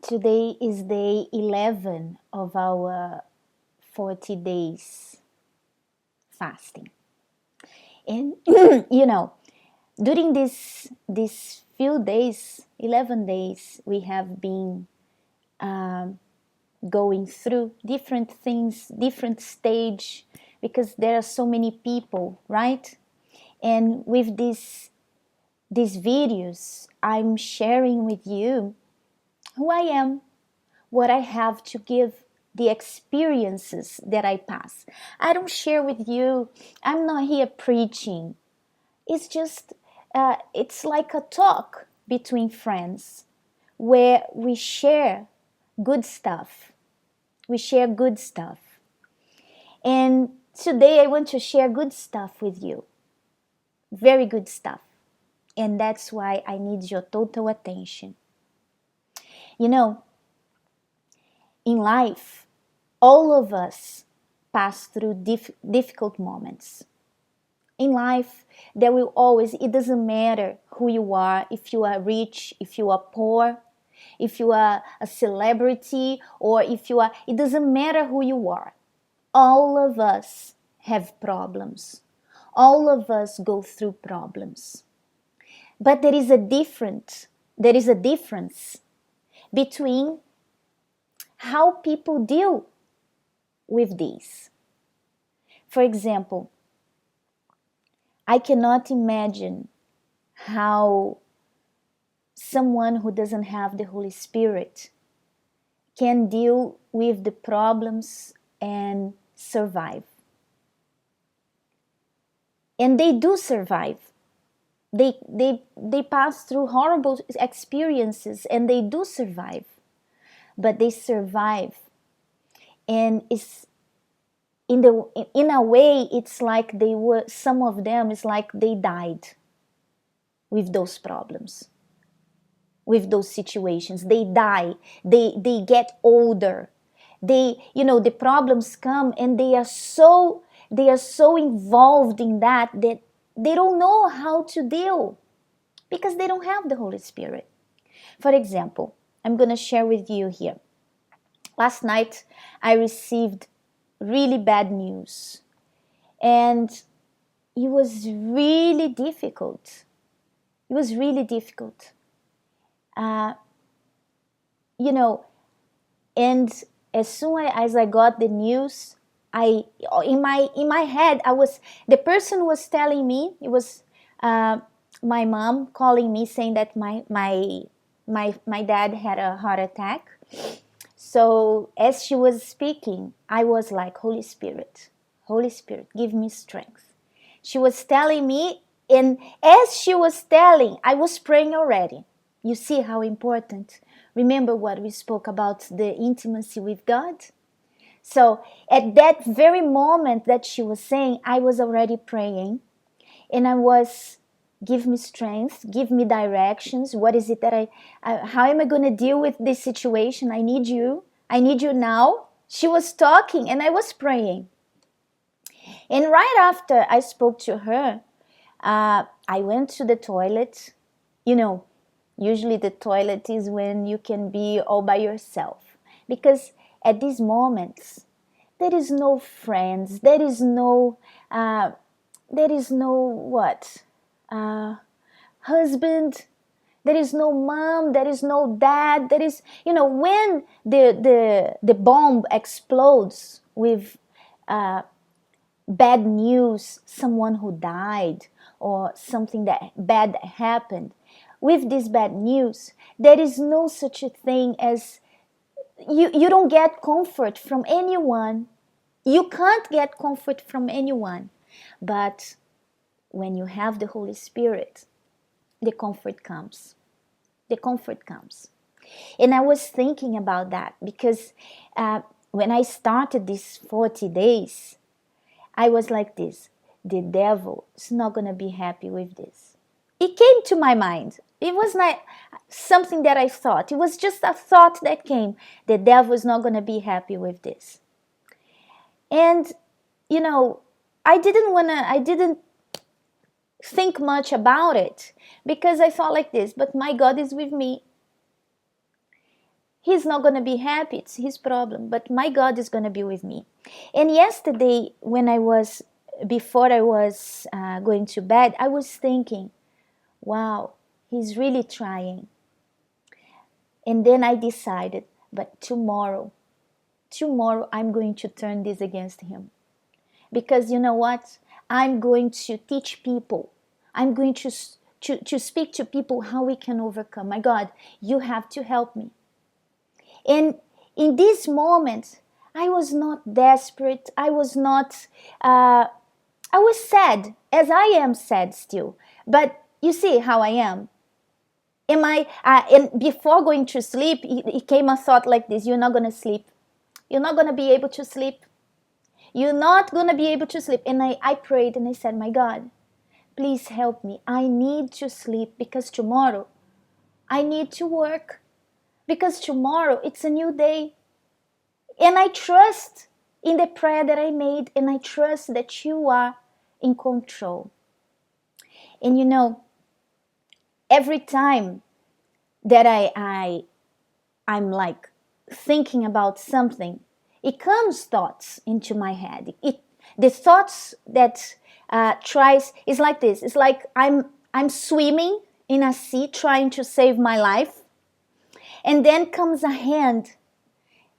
Today is day 11 of our 40 days fasting. And during this few days, 11 days, we have been going through different things, different stage, because there are so many people, right? And with these videos, I'm sharing with you who I am, what I have to give, the experiences that I pass. I don't share with you, I'm not here preaching. It's just, it's like a talk between friends where we share good stuff. We share good stuff. And today I want to share good stuff with you. Very good stuff. And that's why I need your total attention. You know, in life, all of us pass through difficult moments. In life, there will always, it doesn't matter who you are, if you are rich, if you are poor, if you are a celebrity, or if you are, it doesn't matter who you are. All of us have problems. All of us go through problems. But there is a difference between how people deal with these. For example, I cannot imagine how someone who doesn't have the Holy Spirit can deal with the problems and survive. And they do survive. They pass through horrible experiences and they do survive. But they survive, and it's in a way it's like they were, some of them, it's like they died with those problems, with those situations. They die, they get older, the problems come, and they are so involved in that they don't know how to deal, because they don't have the Holy Spirit. For example, I'm going to share with you here. Last night I received really bad news, and it was really difficult. It was really difficult. Uh, you know, and as soon as I got the news, I in my head, the person was telling me, it was my mom calling me saying that my dad had a heart attack. So as she was speaking, I was like, Holy Spirit, give me strength. She was telling me, and as she was telling, I was praying already. You see how important. Remember what we spoke about, the intimacy with God? So at that very moment that she was saying, I was already praying, and I was, give me strength, give me directions. What is it that how am I going to deal with this situation? I need you now. She was talking and I was praying. And right after I spoke to her, I went to the toilet. Usually the toilet is when you can be all by yourself, because at these moments there is no friends, there is no what, husband, there is no mom, there is no dad, there is, when the bomb explodes with bad news, someone who died or something that bad happened. With this bad news, there is no such a thing as, you don't get comfort from anyone. You can't get comfort from anyone. But when you have the Holy Spirit, the comfort comes. The comfort comes. And I was thinking about that because when I started these 40 days, I was like this: the devil is not going to be happy with this. It came to my mind. It was not something that I thought. It was just a thought that came. The devil is not going to be happy with this. And, I didn't think much about it, because I thought like this: but my God is with me. He's not going to be happy. It's his problem. But my God is going to be with me. And yesterday, before I was going to bed, I was thinking, wow, he's really trying. And then I decided, but tomorrow I'm going to turn this against him. Because you know what? I'm going to teach people. I'm going to speak to people how we can overcome. My God, you have to help me. And in this moment, I was not desperate. I was not, I was sad, as I am sad still. But you see how I am. And before going to sleep, it came a thought like this: you're not going to sleep. You're not going to be able to sleep. You're not going to be able to sleep. And I prayed and I said, my God, please help me. I need to sleep because tomorrow I need to work. Because tomorrow it's a new day. And I trust in the prayer that I made, and I trust that you are in control. And you know, every time that I'm like thinking about something, it comes thoughts into my head. The thoughts that is like this. It's like I'm swimming in a sea trying to save my life, and then comes a hand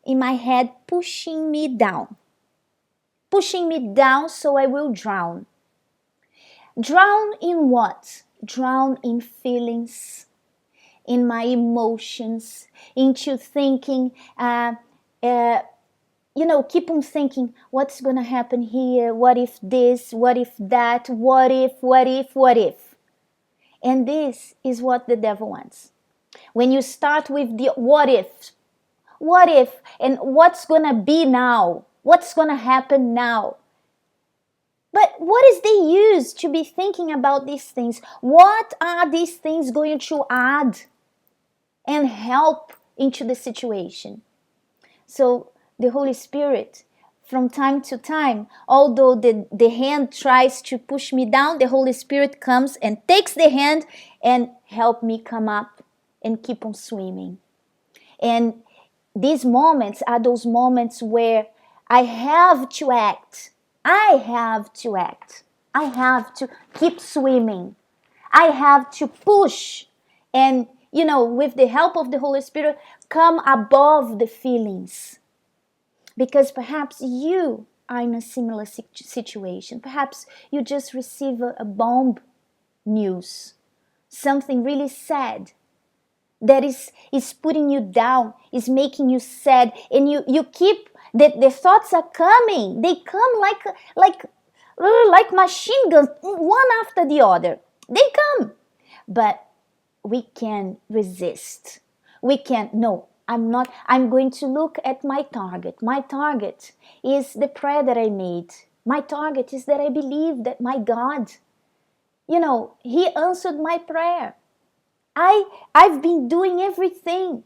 in my head pushing me down so I will drown. Drown in what? Drown in feelings, in my emotions, into thinking, keep on thinking, what's going to happen here? What if this? What if that? What if? And this is what the devil wants. When you start with the what if, and what's going to be now? What's going to happen now? But what is the use to be thinking about these things? What are these things going to add and help into the situation? So the Holy Spirit, from time to time, although the hand tries to push me down, the Holy Spirit comes and takes the hand and help me come up and keep on swimming. And these moments are those moments where I have to act. I have to keep swimming. I have to push and, with the help of the Holy Spirit, come above the feelings. Because perhaps you are in a similar situation. Perhaps you just receive a bomb news, something really sad that is putting you down, is making you sad, and you keep the thoughts are coming. They come like machine guns, one after the other. They come, but we can resist. We can no. I'm going to look at my target. My target is the prayer that I made. My target is that I believe that my God, He answered my prayer. I've been doing everything.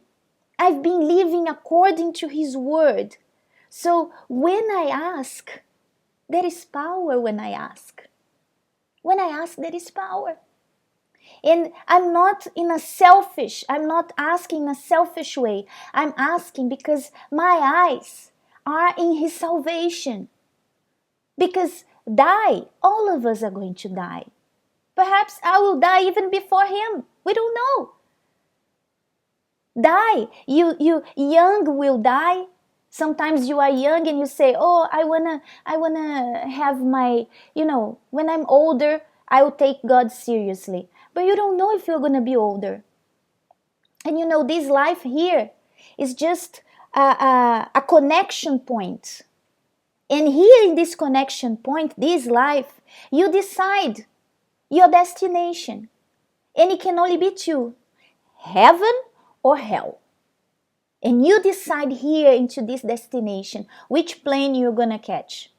I've been living according to His word. So when I ask, there is power when I ask. When I ask, there is power. And I'm not asking in a selfish way. I'm asking because my eyes are in His salvation. Because all of us are going to die. Perhaps I will die even before Him. We don't know. Die. You young will die. Sometimes you are young and you say, oh, I wanna have my, when I'm older, I will take God seriously. But you don't know if you're going to be older. And this life here is just a connection point. And here in this connection point, this life, you decide your destination. And it can only be two, heaven or hell. And you decide here into this destination, which plane you're going to catch,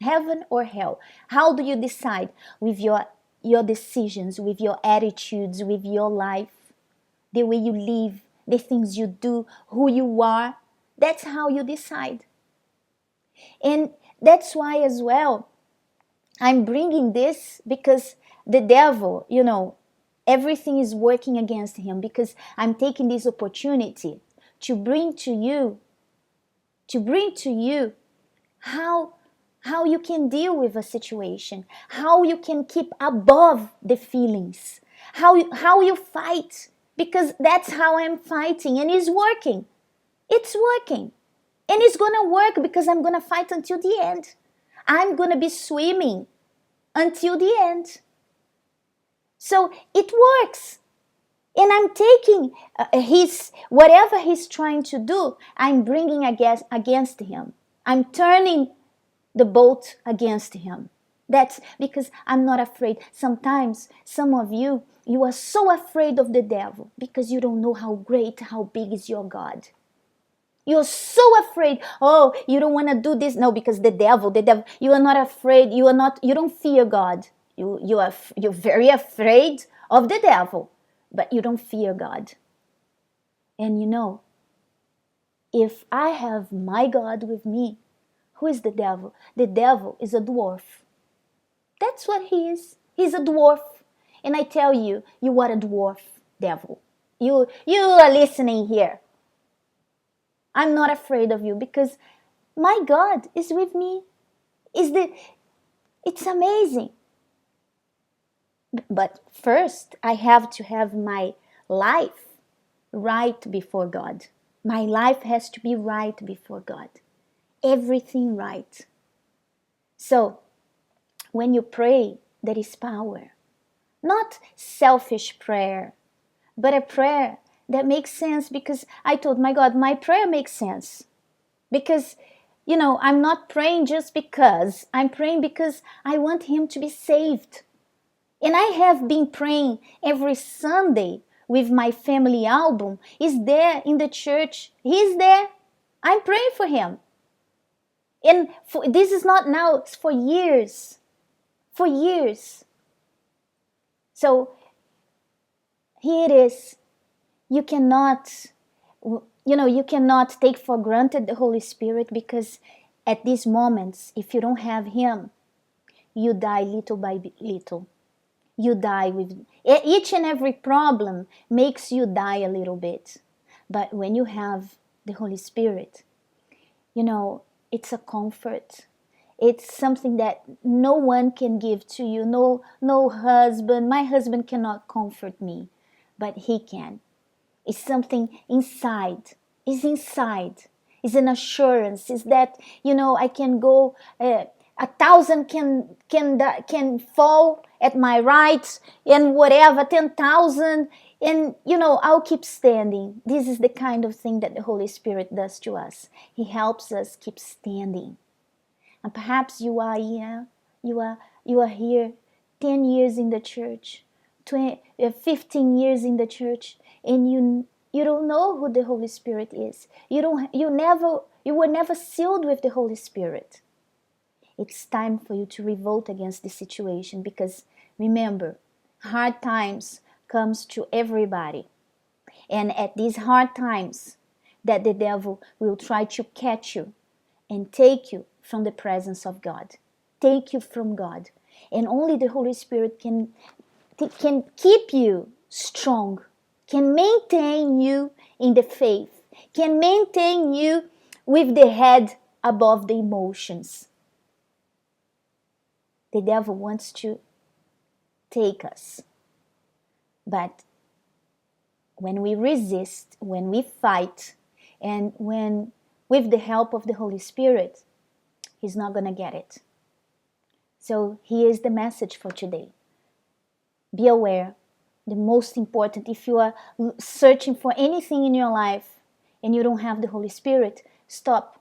heaven or hell. How do you decide? With your decisions, with your attitudes, with your life, the way you live, the things you do, who you are. That's how you decide. And that's why as well, I'm bringing this because the devil, everything is working against him, because I'm taking this opportunity to bring to you how you can deal with a situation, how you can keep above the feelings, how you fight, because that's how I'm fighting, and it's working. It's working. And it's going to work because I'm going to fight until the end. I'm going to be swimming until the end. So it works. And I'm taking whatever he's trying to do, I'm bringing against him. I'm turning the boat against him. That's because I'm not afraid. Sometimes, some of you are so afraid of the devil because you don't know how great, how big is your God. You're so afraid. Oh, you don't want to do this. No, because the devil, you are not afraid. You don't fear God. You're very afraid of the devil, but you don't fear God. And if I have my God with me, who is the devil? The devil is a dwarf. That's what he is. He's a dwarf. And I tell you, you are a dwarf, devil. You are listening here. I'm not afraid of you because my God is with me. It's amazing. But first, I have to have my life right before God. My life has to be right before God. Everything right. So, when you pray, there is power. Not selfish prayer, but a prayer that makes sense, because I told my God, my prayer makes sense. Because, I'm not praying just because. I'm praying because I want him to be saved. And I have been praying every Sunday with my family album. He's there in the church. He's there. I'm praying for him. And this is not now, it's for years. For years. So, here it is. You cannot take for granted the Holy Spirit, because at these moments, if you don't have him, you die little by little. You die with each and every problem makes you die a little bit. But when you have the Holy Spirit, it's a comfort. It's something that no one can give to you. No husband. My husband cannot comfort me, but he can. It's something inside. It's inside. It's an assurance. It's that, I can go, 1,000 can fall at my right, and whatever, 10,000, and, I'll keep standing. This is the kind of thing that the Holy Spirit does to us. He helps us keep standing. And perhaps you are here 10 years in the church, 15 years in the church, and you don't know who the Holy Spirit is. You were never sealed with the Holy Spirit. It's time for you to revolt against the situation, because remember, hard times comes to everybody. And at these hard times, that the devil will try to catch you and take you from the presence of God. Take you from God. And only the Holy Spirit can keep you strong, can maintain you in the faith, can maintain you with the head above the emotions. The devil wants to take us. But when we resist, when we fight, and when with the help of the Holy Spirit, he's not going to get it. So here's the message for today. Be aware. The most important, if you are searching for anything in your life and you don't have the Holy Spirit, stop.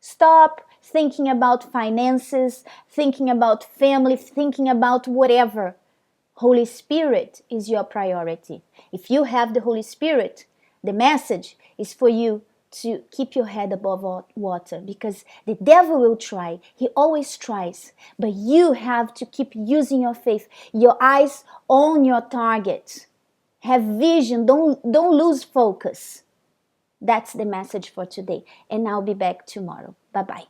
Stop thinking about finances, thinking about family, thinking about whatever. Holy Spirit is your priority. If you have the Holy Spirit, the message is for you to keep your head above water, because the devil will try. He always tries. But you have to keep using your faith, your eyes on your target. Have vision. Don't lose focus. That's the message for today. And I'll be back tomorrow. Bye-bye.